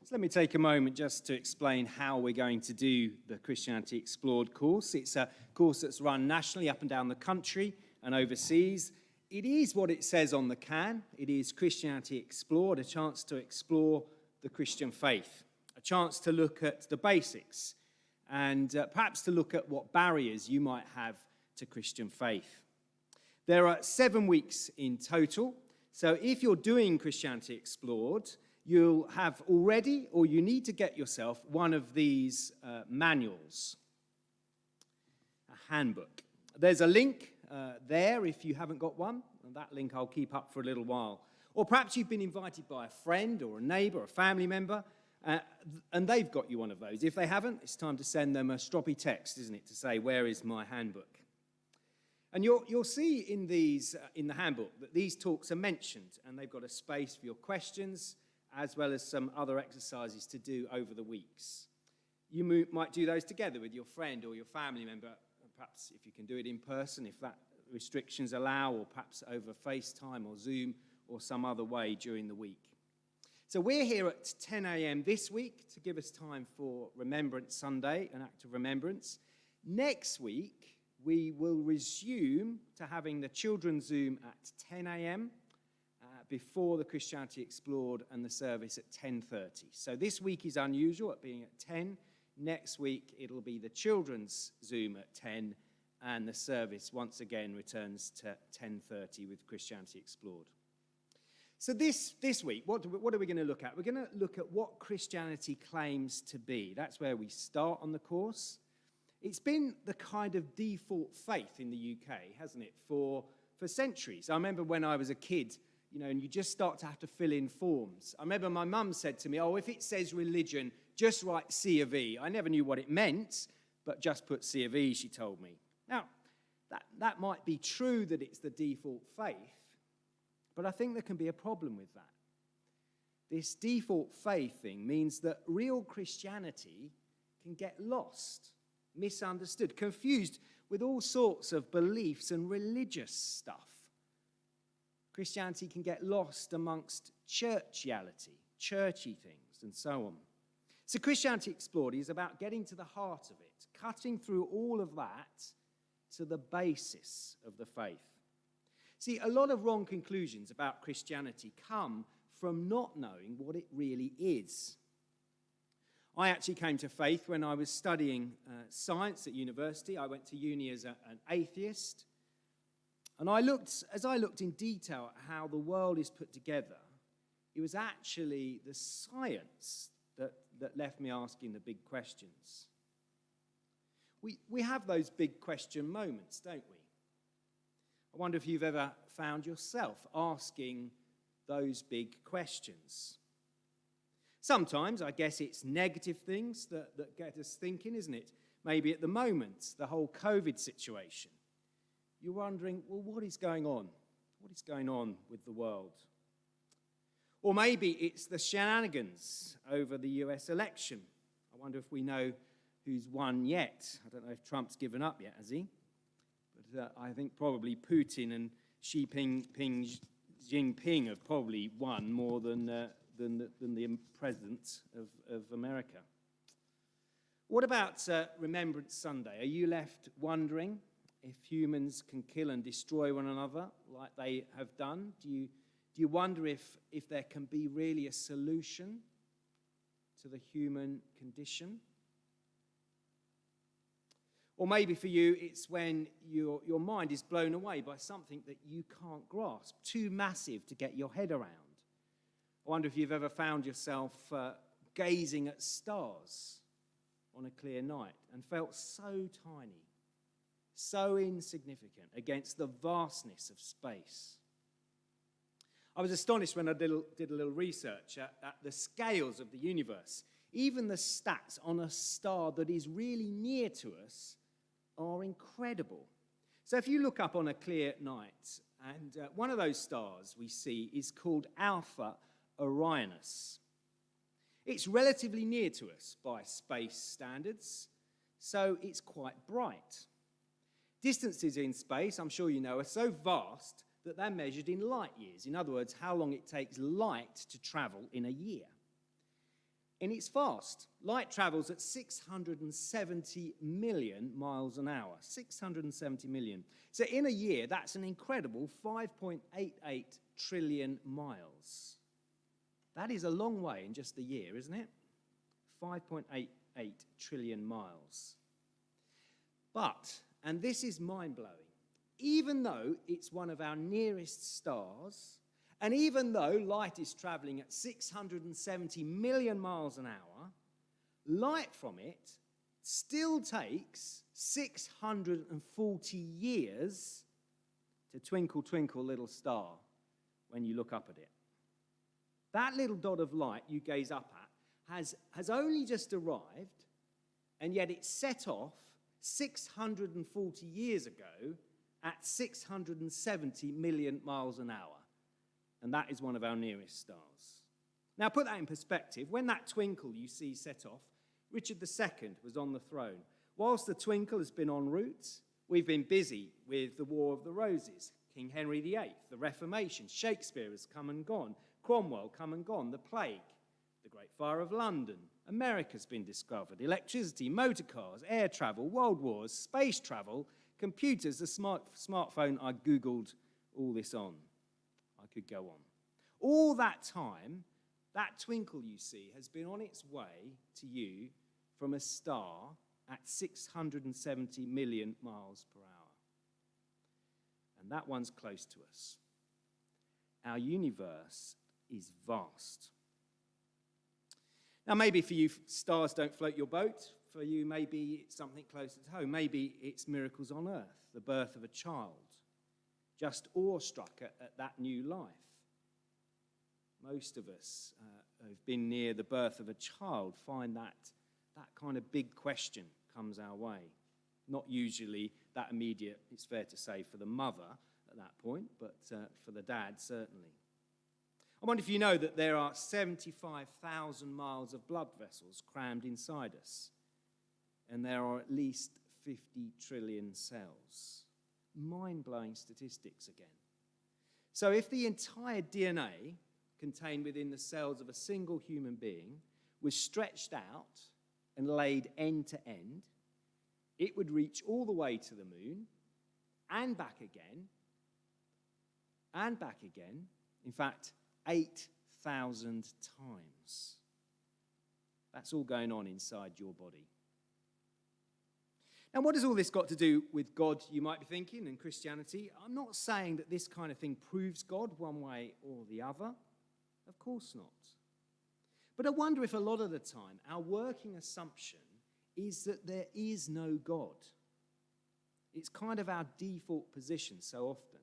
So let me take a moment just to explain how we're going to do the Christianity Explored course. It's a course that's run nationally up and down the country and overseas. It is what it says on the can. It is Christianity Explored, a chance to explore the Christian faith, a chance to look at the basics and perhaps to look at what barriers you might have to Christian faith. There are 7 weeks in total. So if you're doing Christianity Explored, you'll have already, or you need to get yourself one of these manuals, a handbook. There's a link there if you haven't got one, and that link I'll keep up for a little while. Or perhaps you've been invited by a friend or a neighbour or a family member, and they've got you one of those. If they haven't, it's time to send them a stroppy text, isn't it, to say, where is my handbook? And you'll see in the handbook that these talks are mentioned, and they've got a space for your questions, as well as some other exercises to do over the weeks. You might do those together with your friend or your family member, perhaps if you can do it in person, if that restrictions allow, or perhaps over FaceTime or Zoom or some other way during the week. So we're here at 10 a.m. this week to give us time for Remembrance Sunday, an act of remembrance. Next week, we will resume to having the children's Zoom at 10 a.m. Before the Christianity Explored and the service at 10:30. So this week is unusual at being at 10. Next week, it'll be the children's Zoom at 10, and the service once again returns to 10:30 with Christianity Explored. So this week, what are we going to look at? We're going to look at what Christianity claims to be. That's where we start on the course. It's been the kind of default faith in the UK, hasn't it, for centuries. I remember when I was a kid, and you just start to have to fill in forms. I remember my mum said to me, if it says religion, just write C of E. I never knew what it meant, but just put C of E, she told me. Now, that might be true that it's the default faith, but I think there can be a problem with that. This default faith thing means that real Christianity can get lost, misunderstood, confused with all sorts of beliefs and religious stuff. Christianity can get lost amongst churchiality, churchy things, and so on. So Christianity Explored is about getting to the heart of it, cutting through all of that to the basis of the faith. See, a lot of wrong conclusions about Christianity come from not knowing what it really is. I actually came to faith when I was studying science at university. I went to uni as an atheist. And as I looked in detail at how the world is put together, it was actually the science that left me asking the big questions. We have those big question moments, don't we? I wonder if you've ever found yourself asking those big questions. Sometimes, I guess it's negative things that get us thinking, isn't it? Maybe at the moment, the whole COVID situation. You're wondering, what is going on? What is going on with the world? Or maybe it's the shenanigans over the US election. I wonder if we know who's won yet. I don't know if Trump's given up yet, has he? But I think probably Putin and Xi Jinping have probably won more than the president of America. What about Remembrance Sunday? Are you left wondering if humans can kill and destroy one another like they have done? Do you wonder if there can be really a solution to the human condition? Or maybe for you, it's when your mind is blown away by something that you can't grasp, too massive to get your head around. I wonder if you've ever found yourself gazing at stars on a clear night and felt so tiny, so insignificant against the vastness of space. I was astonished when I did a little research at the scales of the universe. Even the stats on a star that is really near to us are incredible. So if you look up on a clear night, and one of those stars we see is called Alpha Orionis. It's relatively near to us by space standards, so it's quite bright. Distances in space, I'm sure you know, are so vast that they're measured in light years. In other words, how long it takes light to travel in a year. And it's fast. Light travels at 670 million miles an hour. 670 million. So in a year, that's an incredible 5.88 trillion miles. That is a long way in just a year, isn't it? 5.88 trillion miles. But, and this is mind-blowing, even though it's one of our nearest stars, and even though light is traveling at 670 million miles an hour, light from it still takes 640 years to twinkle, twinkle, little star when you look up at it. That little dot of light you gaze up at has only just arrived, and yet it set off 640 years ago at 670 million miles an hour. And that is one of our nearest stars. Now, put that in perspective. When that twinkle you see set off, Richard II was on the throne. Whilst the twinkle has been en route, we've been busy with the War of the Roses, King Henry VIII, the Reformation, Shakespeare has come and gone, Cromwell come and gone, the plague, the Great Fire of London, America's been discovered, electricity, motor cars, air travel, world wars, space travel, computers, the smartphone. I Googled all this on. I could go on. All that time, that twinkle you see has been on its way to you from a star at 670 million miles per hour. And that one's close to us. Our universe is vast. Now, maybe for you, stars don't float your boat. For you, maybe it's something closer to home. Maybe it's miracles on earth, the birth of a child, just awestruck at that new life. Most of us who've been near the birth of a child find that kind of big question comes our way. Not usually that immediate, it's fair to say, for the mother at that point, but for the dad, certainly. I wonder if you know that there are 75,000 miles of blood vessels crammed inside us, and there are at least 50 trillion cells. Mind-blowing statistics again. So if the entire DNA contained within the cells of a single human being was stretched out and laid end to end, it would reach all the way to the moon and back again, in fact, 8,000 times. That's all going on inside your body. Now, what has all this got to do with God, you might be thinking, and Christianity? I'm not saying that this kind of thing proves God one way or the other. Of course not. But I wonder if a lot of the time our working assumption is that there is no God. It's kind of our default position so often.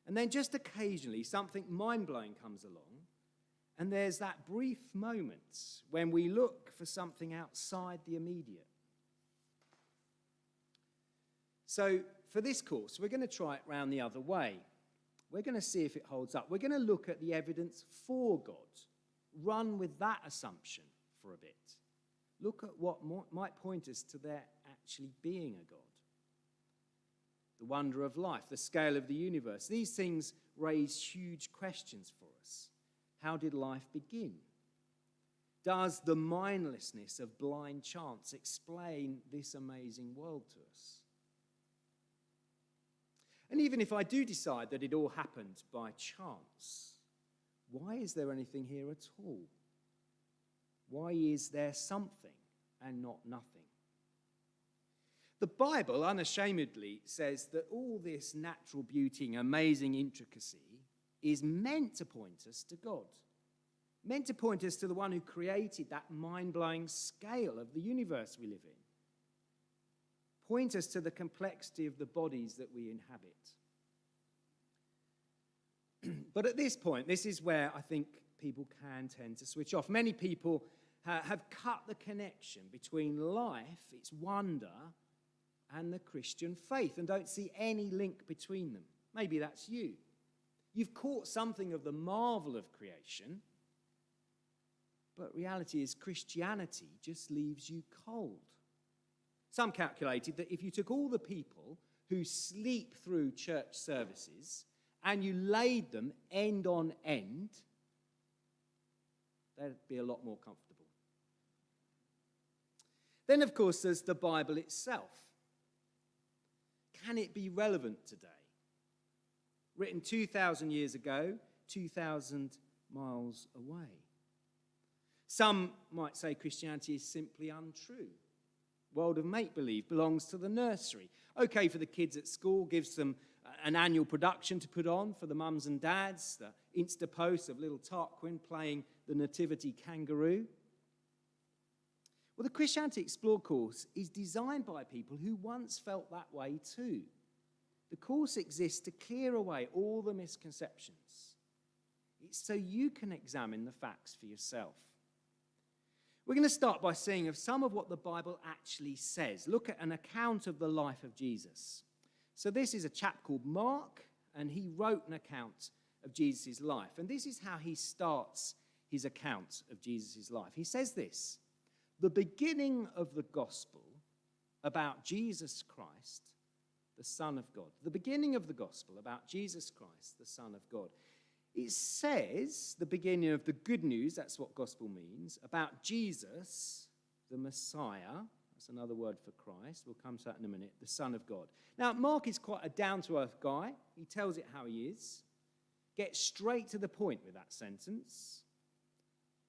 And then just occasionally something mind-blowing comes along, and there's that brief moment when we look for something outside the immediate. So for this course, we're going to try it round the other way. We're going to see if it holds up. We're going to look at the evidence for God. Run with that assumption for a bit. Look at what might point us to there actually being a God. The wonder of life, the scale of the universe. These things raise huge questions for us. How did life begin? Does the mindlessness of blind chance explain this amazing world to us? And even if I do decide that it all happened by chance, why is there anything here at all? Why is there something and not nothing? The Bible unashamedly says that all this natural beauty and amazing intricacy is meant to point us to God, meant to point us to the one who created that mind-blowing scale of the universe we live in. Point us to the complexity of the bodies that we inhabit. But at this point, this is where I think people can tend to switch off. Many people have cut the connection between life, its wonder, and the Christian faith, and don't see any link between them. Maybe that's you. You've caught something of the marvel of creation, but reality is Christianity just leaves you cold. Some calculated that if you took all the people who sleep through church services and you laid them end on end, they'd be a lot more comfortable. Then, of course, there's the Bible itself. Can it be relevant today? Written 2,000 years ago, 2,000 miles away. Some might say Christianity is simply untrue. World of make-believe belongs to the nursery. Okay for the kids at school, gives them an annual production to put on for the mums and dads, the Insta posts of little Tarquin playing the nativity kangaroo. Well, the Christianity Explored course is designed by people who once felt that way too. The course exists to clear away all the misconceptions. It's so you can examine the facts for yourself. We're going to start by seeing some of what the Bible actually says. Look at an account of the life of Jesus. So this is a chap called Mark, and he wrote an account of Jesus' life. And this is how he starts his account of Jesus' life. He says this: the beginning of the gospel about Jesus Christ, the Son of God. The beginning of the gospel about Jesus Christ, the Son of God. It says, the beginning of the good news, that's what gospel means, about Jesus, the Messiah. That's another word for Christ. We'll come to that in a minute. The Son of God. Now, Mark is quite a down-to-earth guy. He tells it how he is. Gets straight to the point with that sentence.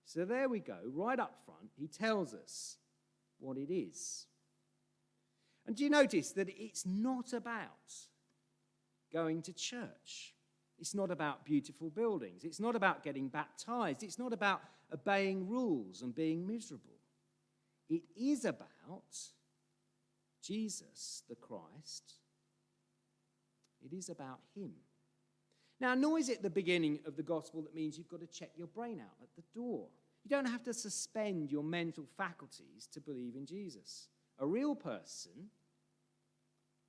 So there we go. Right up front, he tells us what it is. And do you notice that it's not about going to church? It's not about beautiful buildings. It's not about getting baptized. It's not about obeying rules and being miserable. It is about Jesus, the Christ. It is about him. Now, nor is it the beginning of the gospel that means you've got to check your brain out at the door. You don't have to suspend your mental faculties to believe in Jesus, a real person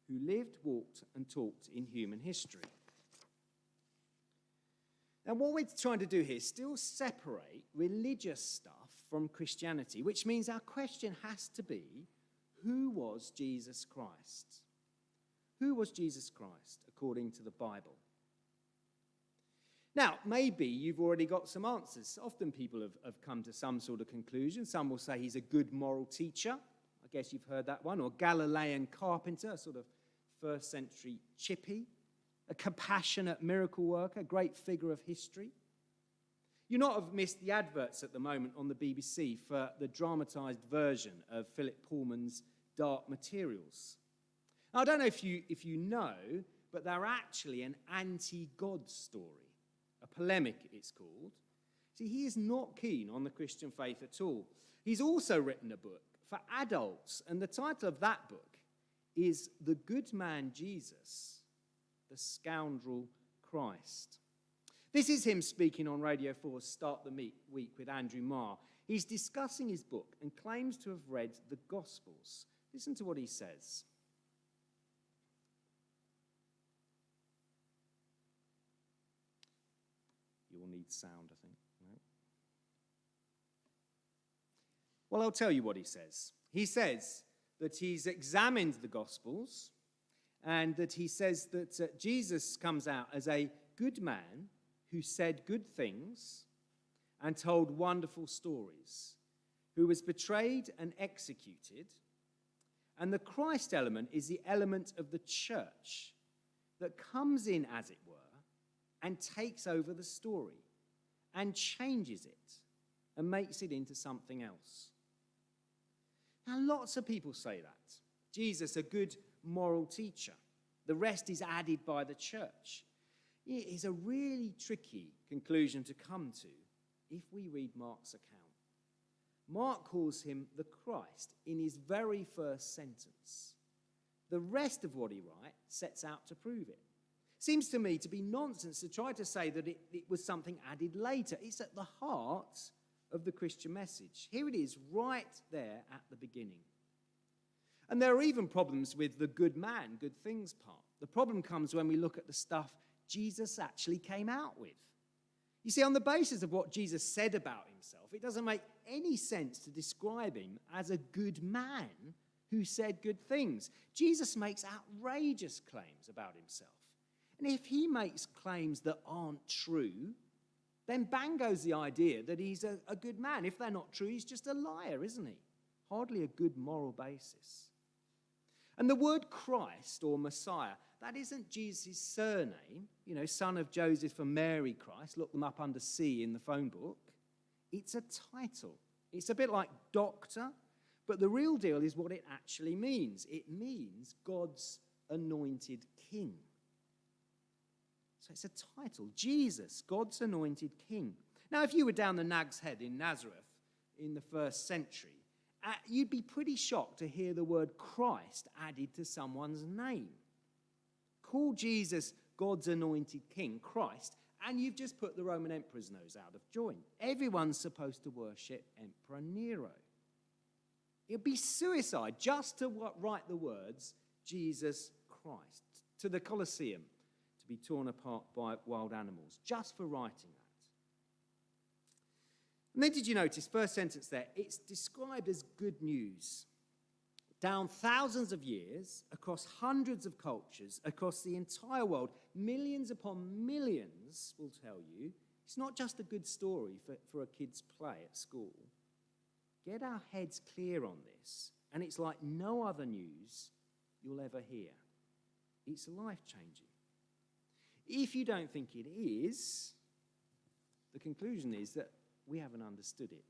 who lived, walked, and talked in human history. Now, what we're trying to do here is still separate religious stuff from Christianity, which means our question has to be, who was Jesus Christ? Who was Jesus Christ according to the Bible? Now, maybe you've already got some answers. Often people have come to some sort of conclusion. Some will say he's a good moral teacher. I guess you've heard that one. Or Galilean carpenter, a sort of first century chippy. A compassionate miracle worker, a great figure of history. You not have missed the adverts at the moment on the BBC for the dramatised version of Philip Pullman's Dark Materials. Now, I don't know if you know, but they're actually an anti-God story. A polemic, it's called. See, he is not keen on the Christian faith at all. He's also written a book for adults, and the title of that book is The Good Man Jesus, the Scoundrel Christ. This is him speaking on Radio 4's Start the Week with Andrew Marr. He's discussing his book and claims to have read the Gospels. Listen to what he says. You will need sound, I think. No? Well, I'll tell you what he says. He says that he's examined the Gospels and that he says that Jesus comes out as a good man who said good things and told wonderful stories, who was betrayed and executed. And the Christ element is the element of the church that comes in, as it were, and takes over the story and changes it and makes it into something else. Now, lots of people say that. Jesus, a good moral teacher. The rest is added by the church. It is a really tricky conclusion to come to if we read Mark's account. Mark calls him the Christ in his very first sentence. The rest of what he writes sets out to prove it. Seems to me to be nonsense to try to say that it was something added later. It's at the heart of the Christian message. Here it is, right there at the beginning. And there are even problems with the good man, good things part. The problem comes when we look at the stuff Jesus actually came out with. You see, on the basis of what Jesus said about himself, it doesn't make any sense to describe him as a good man who said good things. Jesus makes outrageous claims about himself. And if he makes claims that aren't true, then bang goes the idea that he's a good man. If they're not true, he's just a liar, isn't he? hardly a good moral basis. And the word Christ or Messiah, that isn't Jesus' surname, son of Joseph and Mary Christ. Look them up under C in the phone book. It's a title. It's a bit like doctor, but the real deal is what it actually means. It means God's anointed king. So it's a title, Jesus, God's anointed king. Now, if you were down the Nag's Head in Nazareth in the first century, you'd be pretty shocked to hear the word Christ added to someone's name. Call Jesus God's anointed king, Christ, and you've just put the Roman emperor's nose out of joint. Everyone's supposed to worship Emperor Nero. It'd be suicide just to write the words Jesus Christ to the Colosseum to be torn apart by wild animals, just for writing that. And then did you notice, first sentence there, it's described as good news. Down thousands of years, across hundreds of cultures, across the entire world, millions upon millions will tell you, it's not just a good story for a kid's play at school. Get our heads clear on this, and it's like no other news you'll ever hear. It's life-changing. If you don't think it is, the conclusion is that we haven't understood it.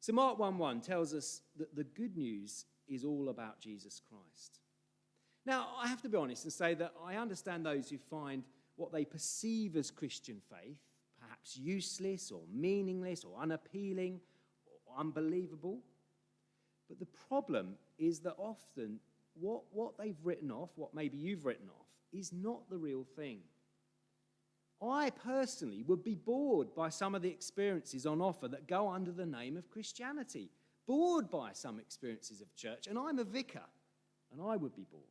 So Mark 1:1 tells us that the good news is all about Jesus Christ. Now, I have to be honest and say that I understand those who find what they perceive as Christian faith perhaps useless or meaningless or unappealing or unbelievable. But the problem is that often what they've written off, what maybe you've written off, is not the real thing. I personally would be bored by some of the experiences on offer that go under the name of Christianity. Bored by some experiences of church, and I'm a vicar, and I would be bored.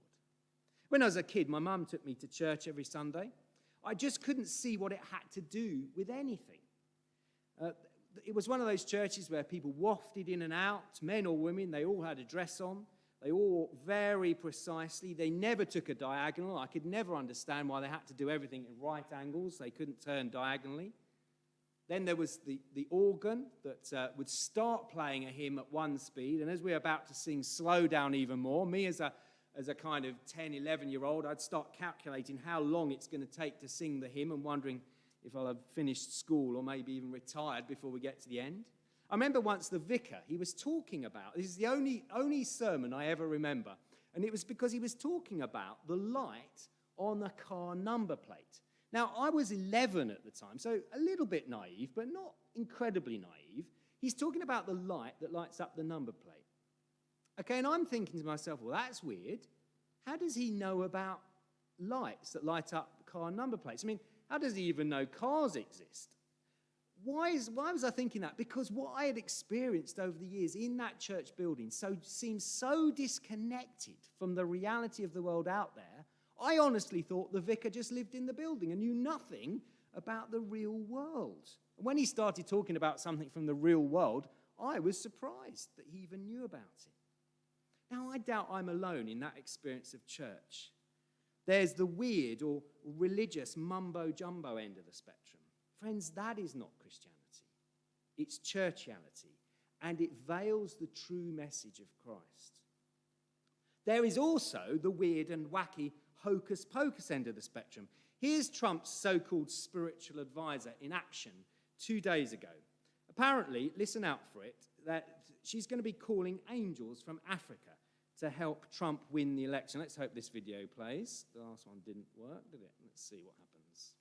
When I was a kid, my mum took me to church every Sunday. I just couldn't see what it had to do with anything. It was one of those churches where people wafted in and out, men or women, they all had a dress on. They all very precisely. They never took a diagonal. I could never understand why they had to do everything in right angles. They couldn't turn diagonally. Then there was the organ that would start playing a hymn at one speed, and as we were about to sing, slow down even more. Me as a kind of 10, 11-year-old, I'd start calculating how long it's going to take to sing the hymn and wondering if I'll have finished school or maybe even retired before we get to the end. I remember once the vicar, he was talking about, this is the only sermon I ever remember, and it was because he was talking about the light on a car number plate. Now, I was 11 at the time, so a little bit naive, but not incredibly naive. He's talking about the light that lights up the number plate. Okay, and I'm thinking to myself, well, that's weird. How does he know about lights that light up car number plates? I mean, how does he even know cars exist? Why was I thinking that? Because what I had experienced over the years in that church building seemed so disconnected from the reality of the world out there, I honestly thought the vicar just lived in the building and knew nothing about the real world. And when he started talking about something from the real world, I was surprised that he even knew about it. Now, I doubt I'm alone in that experience of church. There's the weird or religious mumbo-jumbo end of the spectrum. Friends, that is not Christianity. It's churchianity, and it veils the true message of Christ. There is also the weird and wacky hocus-pocus end of the spectrum. Here's Trump's so-called spiritual advisor in action 2 days ago. Apparently, listen out for it, that she's going to be calling angels from Africa to help Trump win the election. Let's hope this video plays. The last one didn't work, did it? Let's see what happens.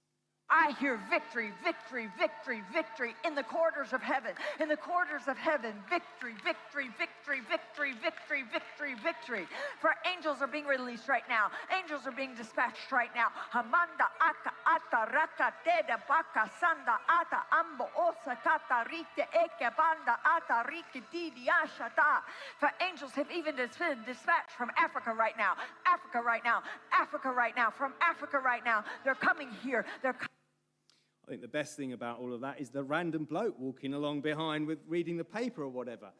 I hear victory, victory, victory, victory in the corridors of heaven. In the corridors of heaven, victory, victory, victory, victory, victory, victory, victory. For angels are being released right now. Angels are being dispatched right now. Hamanda aka ata raka teda baka sanda ata ambo osa kata rite eke banda ata rike didi ashata. For angels have even been dispatched from Africa right now. Africa right now. Africa right now. From Africa right now. They're coming here. I think the best thing about all of that is the random bloke walking along behind with reading the paper or whatever.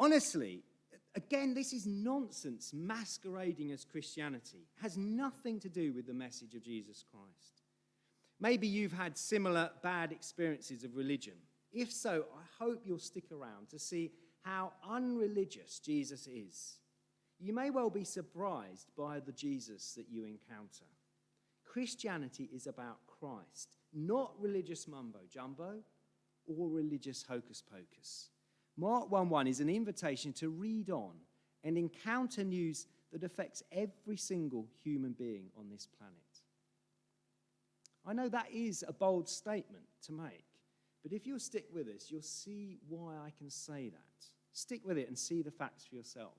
Honestly, again, this is nonsense masquerading as Christianity. It has nothing to do with the message of Jesus Christ. Maybe you've had similar bad experiences of religion. If so, I hope you'll stick around to see how unreligious Jesus is, you may well be surprised by the Jesus that you encounter. Christianity is about Christ, not religious mumbo-jumbo or religious hocus-pocus. Mark 1:1 is an invitation to read on and encounter news that affects every single human being on this planet. I know that is a bold statement to make, but if you'll stick with us, you'll see why I can say that. Stick with it and see the facts for yourself.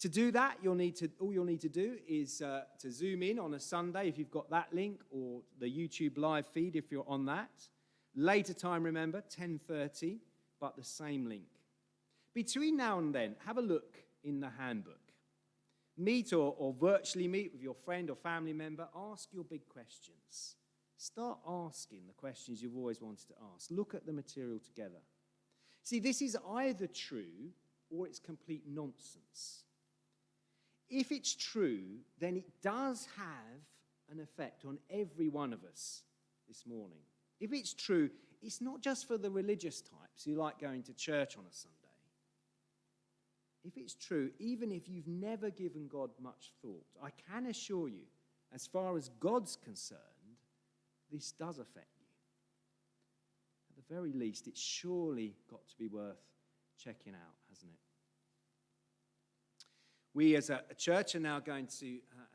To do that, all you'll need to do is to zoom in on a Sunday if you've got that link, or the YouTube live feed if you're on that. Later time, remember, 10:30, but the same link. Between now and then, have a look in the handbook. Meet or virtually meet with your friend or family member. Ask your big questions. Start asking the questions you've always wanted to ask. Look at the material together. See, this is either true or it's complete nonsense. If it's true, then it does have an effect on every one of us this morning. If it's true, it's not just for the religious types who like going to church on a Sunday. If it's true, even if you've never given God much thought, I can assure you, as far as God's concerned, this does affect you. At the very least, it's surely got to be worth checking out, hasn't it? We as a church are now going to have